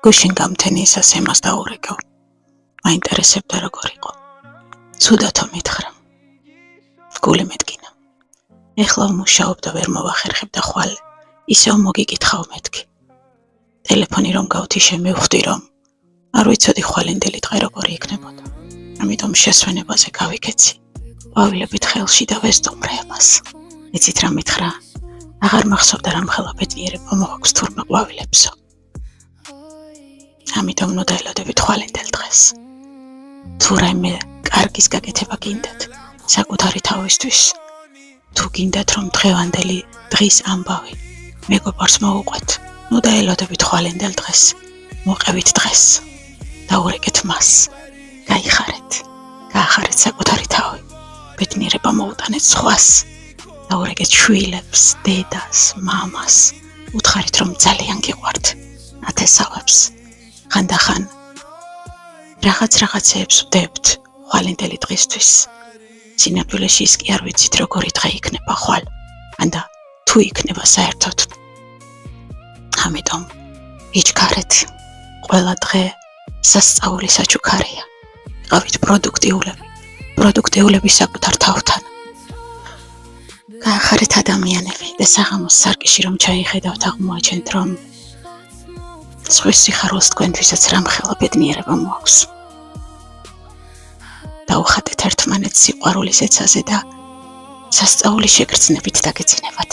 გუშინ გამთენიისას ემას დაურეკავ. მაინტერესებდა როგორ იყო. ცუდათო მითხრა. გული მეტკინა. ეხლა ვმუშაობ და ვერ მოვახერხებდა ხვალე. ისევ მოგიკითხავ მეთქი. ტელეფონი რომ გავთიშე მივხვდი რომ არ ვიცოდი ხვალინდელი დღე როგორი იქნებოდა. ამიტომ შესვენებაზე გავიქეცი. ყვავილებით ხელში და ვესტუმრე ამას. იცით რა მითხრა? აღარ მახსოვდა რამ ხელა ბედნიერება მოაქვს თურმე ყვავილებსო. ამიტომ ნუ დაელოდებით ხვალინდელ დღეს. თუ რაიმე კარგის გაკეთება გინდათ, საკუთარი თავისთვის. თუ გინდათ რომ დღევანდელი დღის ამბავი მეგობარს მოუყვეთ, ნუ დაელოდებით ხვალინდელ დღეს. მოყევით დღეს. დაურეკეთ მას. გაიხარეთ. გაახარეთ საკუთარი თავი. ბედნიერება მოუტანეთ სხვას. დაურეკეთ შვილებს, დედას, მამას. უთხარით რომ ძალიან გიყვართ. ათესავებს. ხანდახან რაღაცეებს ვდებთ ხვალინდელი დღისთვის. სინამდვილეში ის კი არ ვიცით როგორი დღე იქნება ხვალ. ანდა თუ იქნება საერთოდ. ამიტომ იჩქარეთ. ყველა დღე სასწაული საჩუქარია. ყავით პროდუქტიულები საკუთარ თავთან. გაახარეთ ადამიანები და საღამოს სარკიში რომ ჩაიხედავთ აღმოაჩენთ რომ სხვის სიხარულს თქვენთვისაც რამხელა ბედნიერება მოაქვს. დაუხატეთ ერთმანეთს სიყვარულის ეცაზე და სასწაული შეგრძნებით დაგეძინებათ.